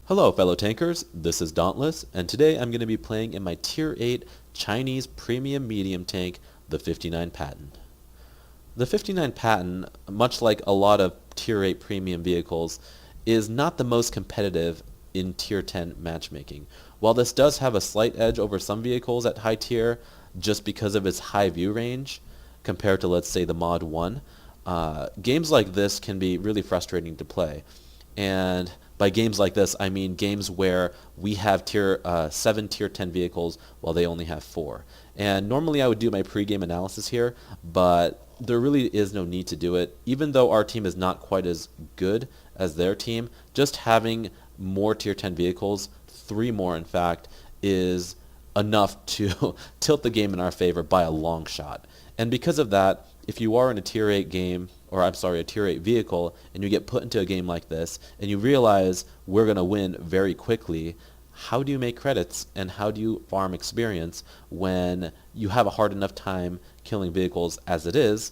Hello fellow tankers, this is Dauntless, and today I'm going to be playing in my Tier 8 Chinese Premium Medium Tank, the 59 Patton. The 59 Patton, much like a lot of Tier 8 premium vehicles, is not the most competitive in Tier 10 matchmaking. While this does have a slight edge over some vehicles at high tier, just because of its high view range, compared to let's say the Mod 1, games like this can be really frustrating to play. And by games like this, I mean games where we have 7 Tier 10 vehicles while they only have 4. And normally I would do my pregame analysis here, but there really is no need to do it. Even though our team is not quite as good as their team, just having more Tier 10 vehicles, 3 more in fact, is enough to tilt the game in our favor by a long shot. And because of that, if you are in a Tier 8 game, or I'm sorry, a Tier 8 vehicle, and you get put into a game like this, and you realize we're going to win very quickly, how do you make credits, and how do you farm experience when you have a hard enough time killing vehicles as it is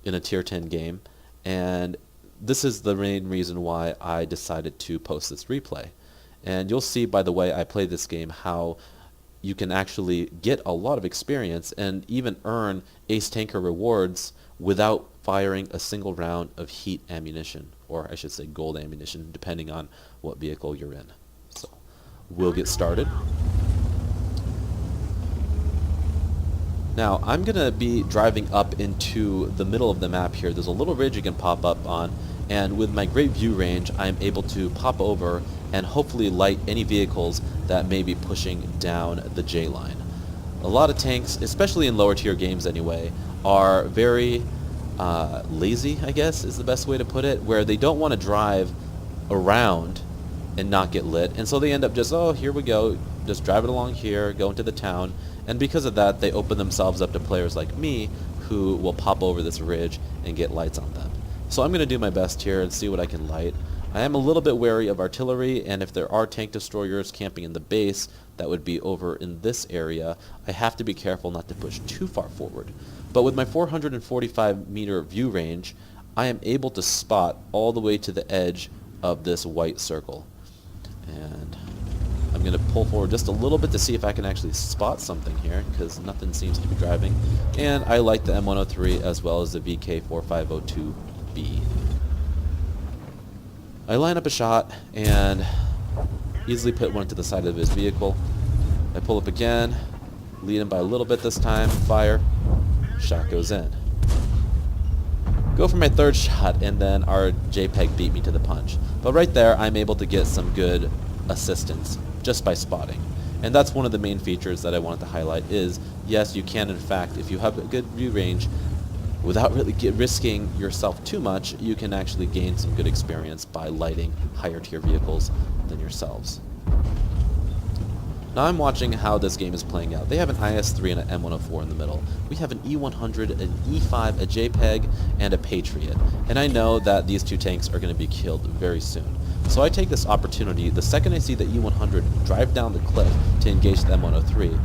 in a Tier 10 game? And this is the main reason why I decided to post this replay. And you'll see by the way I play this game how you can actually get a lot of experience and even earn Ace Tanker rewards without firing a single round of heat ammunition, or I should say gold ammunition, depending on what vehicle you're in. So we'll get started. Now I'm going to be driving up into the middle of the map here. There's a little ridge you can pop up on, and with my great view range I'm able to pop over and hopefully light any vehicles that may be pushing down the J line. A lot of tanks, especially in lower tier games anyway, are very lazy, I guess is the best way to put it, where they don't want to drive around and not get lit, and so they end up just, oh, here we go, just drive it along here, go into the town, and because of that they open themselves up to players like me who will pop over this ridge and get lights on them. So I'm going to do my best here and see what I can light. I am a little bit wary of artillery, and if there are tank destroyers camping in the base that would be over in this area, I have to be careful not to push too far forward. But with my 445 meter view range, I am able to spot all the way to the edge of this white circle. And I'm going to pull forward just a little bit to see if I can actually spot something here, because nothing seems to be driving. And I like the M103 as well as the VK4502B. I line up a shot and easily put one to the side of his vehicle. I pull up again, lead him by a little bit this time, fire, shot goes in. Go for my third shot, and then our JPEG beat me to the punch. But right there I'm able to get some good assistance just by spotting. And that's one of the main features that I wanted to highlight is, yes, you can in fact, if you have a good view range, without really risking yourself too much, you can actually gain some good experience by lighting higher tier vehicles than yourselves. Now I'm watching how this game is playing out. They have an IS-3 and an M104 in the middle. We have an E100, an E5, a JPEG, and a Patriot. And I know that these two tanks are going to be killed very soon. So I take this opportunity, the second I see the E100 drive down the cliff to engage the M103,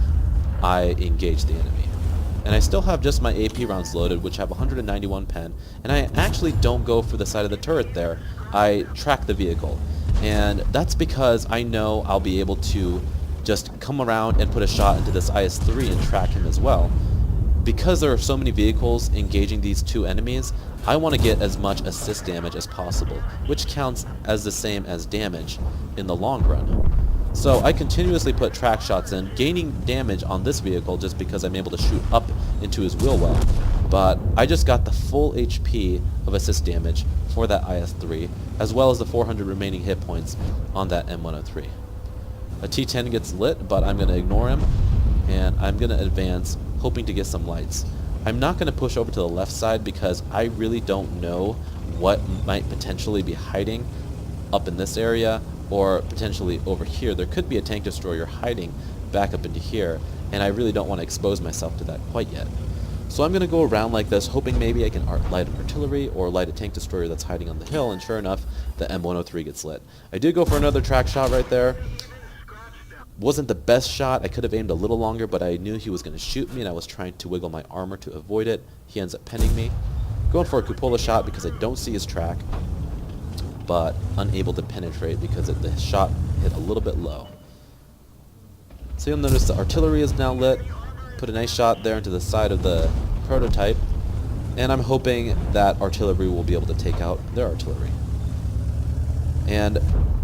I engage the enemy. And I still have just my AP rounds loaded, which have 191 pen, and I actually don't go for the side of the turret there. I track the vehicle. And that's because I know I'll be able to just come around and put a shot into this IS-3 and track him as well. Because there are so many vehicles engaging these two enemies, I want to get as much assist damage as possible, which counts as the same as damage in the long run. So I continuously put track shots in, gaining damage on this vehicle just because I'm able to shoot up into his wheel well. But I just got the full HP of assist damage for that IS-3, as well as the 400 remaining hit points on that M103. A T-10 gets lit, but I'm going to ignore him, and I'm going to advance, hoping to get some lights. I'm not going to push over to the left side because I really don't know what might potentially be hiding up in this area, or potentially over here. There could be a tank destroyer hiding back up into here, and I really don't want to expose myself to that quite yet. So I'm going to go around like this, hoping maybe I can light an artillery or light a tank destroyer that's hiding on the hill, and sure enough, the M103 gets lit. I did go for another track shot right there. Wasn't the best shot. I could have aimed a little longer, but I knew he was going to shoot me, and I was trying to wiggle my armor to avoid it. He ends up pinning me. Going for a cupola shot because I don't see his track. but unable to penetrate because the shot hit a little bit low. So you'll notice the artillery is now lit. Put a nice shot there into the side of the prototype, and I'm hoping that artillery will be able to take out their artillery. And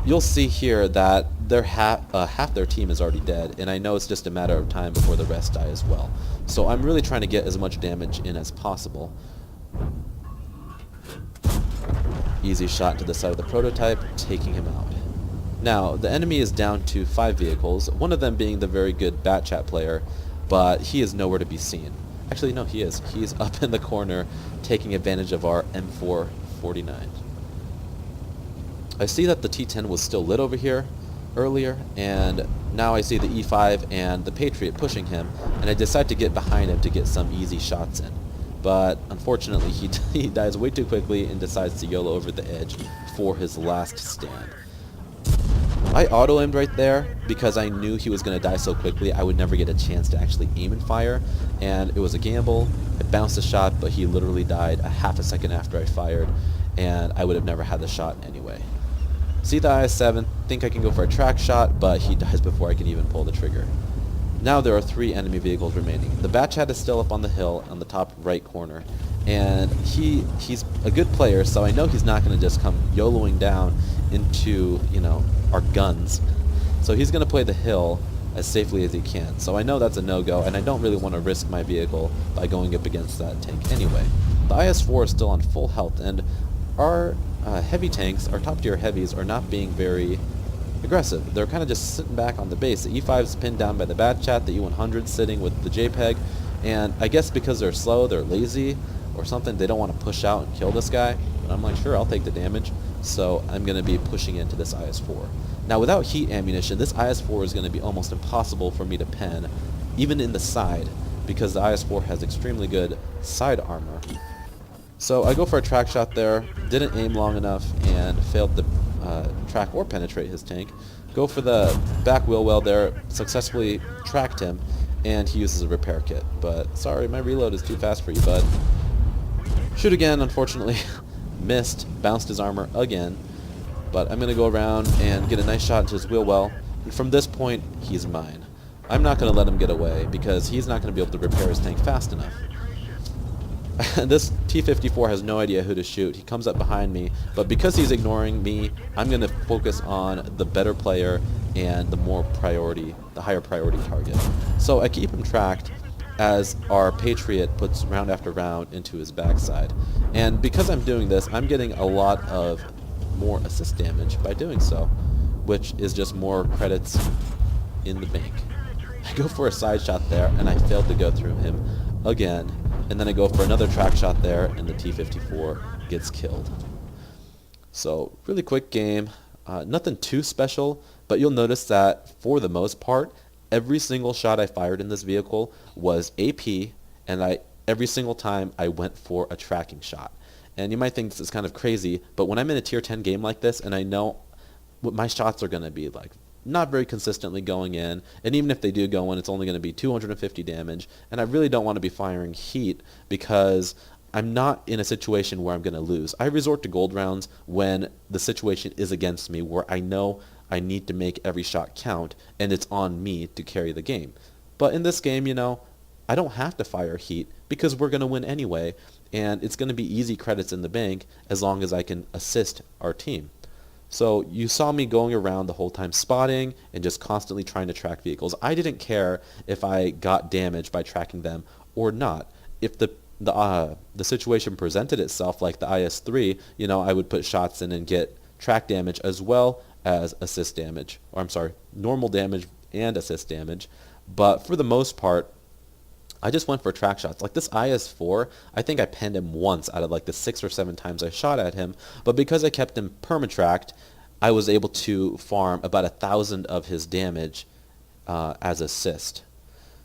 you'll see here that half their team is already dead, and I know it's just a matter of time before the rest die as well. So I'm really trying to get as much damage in as possible. Easy shot to the side of the prototype, taking him out. Now, the enemy is down to 5 vehicles, one of them being the very good Bat Chat player, but he is nowhere to be seen. Actually, no, he is. He's up in the corner, taking advantage of our M449. I see that the T10 was still lit over here earlier, and now I see the E5 and the Patriot pushing him, and I decide to get behind him to get some easy shots in. But unfortunately, he dies way too quickly and decides to YOLO over the edge for his last stand. I auto-aimed right there because I knew he was going to die so quickly I would never get a chance to actually aim and fire, and it was a gamble. I bounced the shot, but he literally died a half a second after I fired, and I would have never had the shot anyway. See the IS-7, think I can go for a track shot, but he dies before I can even pull the trigger. Now there are 3 enemy vehicles remaining. The Bat Chat is still up on the hill on the top right corner, and he's a good player, so I know he's not going to just come YOLOing down into, our guns. So he's going to play the hill as safely as he can. So I know that's a no-go, and I don't really want to risk my vehicle by going up against that tank anyway. The IS-4 is still on full health, and our heavy tanks, our top-tier heavies, are not being very aggressive. They're kind of just sitting back on the base. The E5's pinned down by the Bat Chat, the E100's sitting with the JPEG, and I guess because they're slow, they're lazy, or something, they don't want to push out and kill this guy. But I'm like, sure, I'll take the damage. So I'm going to be pushing into this IS-4. Now, without heat ammunition, this IS-4 is going to be almost impossible for me to pen, even in the side, because the IS-4 has extremely good side armor. So I go for a track shot there, didn't aim long enough, and failed to track or penetrate his tank. Go for the back wheel well there, successfully tracked him, and he uses a repair kit. But sorry, my reload is too fast for you, bud. Shoot again, unfortunately. Missed, bounced his armor again, but I'm going to go around and get a nice shot into his wheel well, and from this point, he's mine. I'm not going to let him get away, because he's not going to be able to repair his tank fast enough. This T-54 has no idea who to shoot. He comes up behind me, but because he's ignoring me, I'm going to focus on the better player and the higher priority target. So I keep him tracked as our Patriot puts round after round into his backside. And because I'm doing this, I'm getting a lot of more assist damage by doing so, which is just more credits in the bank. I go for a side shot there, and I failed to go through him again. And then I go for another track shot there, and the T-54 gets killed. So, really quick game. Nothing too special, but you'll notice that, for the most part, every single shot I fired in this vehicle was AP, and every single time I went for a tracking shot. And you might think this is kind of crazy, but when I'm in a tier 10 game like this, and I know what my shots are going to be like, not very consistently going in, and even if they do go in, it's only going to be 250 damage, and I really don't want to be firing heat because I'm not in a situation where I'm going to lose. I resort to gold rounds when the situation is against me, where I know I need to make every shot count, and it's on me to carry the game. But in this game, I don't have to fire heat because we're going to win anyway, and it's going to be easy credits in the bank as long as I can assist our team. So you saw me going around the whole time spotting and just constantly trying to track vehicles. I didn't care if I got damage by tracking them or not. If the situation presented itself like the IS-3, I would put shots in and get track damage as well as assist damage. Or I'm sorry, normal damage and assist damage. But for the most part, I just went for track shots. Like this IS-4, I think I penned him once out of like the 6 or 7 times I shot at him. But because I kept him permatracked, I was able to farm about 1,000 of his damage as assist.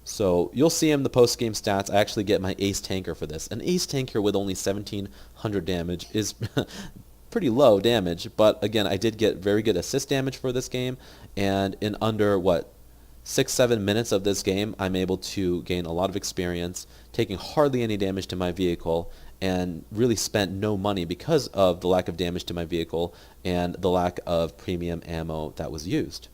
So you'll see in the post-game stats, I actually get my ace tanker for this. An ace tanker with only 1,700 damage is pretty low damage. But again, I did get very good assist damage for this game. And in under, 6-7 minutes of this game, I'm able to gain a lot of experience, taking hardly any damage to my vehicle, and really spent no money because of the lack of damage to my vehicle and the lack of premium ammo that was used.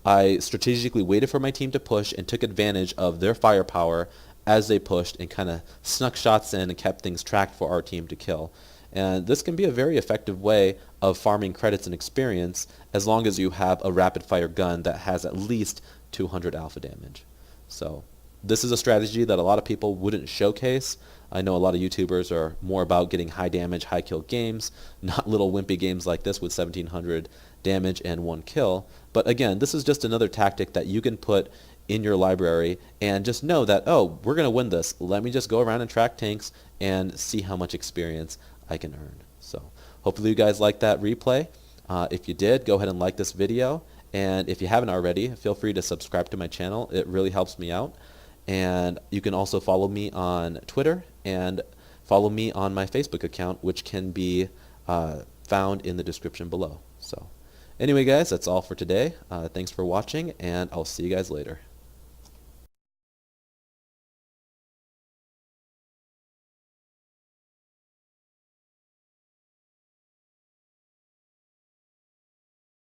I strategically waited for my team to push and took advantage of their firepower as they pushed and kind of snuck shots in and kept things tracked for our team to kill. And this can be a very effective way of farming credits and experience as long as you have a rapid fire gun that has at least 200 alpha damage. So this is a strategy that a lot of people wouldn't showcase. I know a lot of YouTubers are more about getting high damage, high kill games, not little wimpy games like this with 1700 damage and 1 kill. But again, this is just another tactic that you can put in your library and just know that, oh, we're going to win this. Let me just go around and track tanks and see how much experience I can earn. So hopefully you guys like that replay. If you did, go ahead and like this video. And if you haven't already, feel free to subscribe to my channel. It really helps me out. And you can also follow me on Twitter and follow me on my Facebook account, which can be found in the description below. So anyway, guys, that's all for today. Thanks for watching, and I'll see you guys later.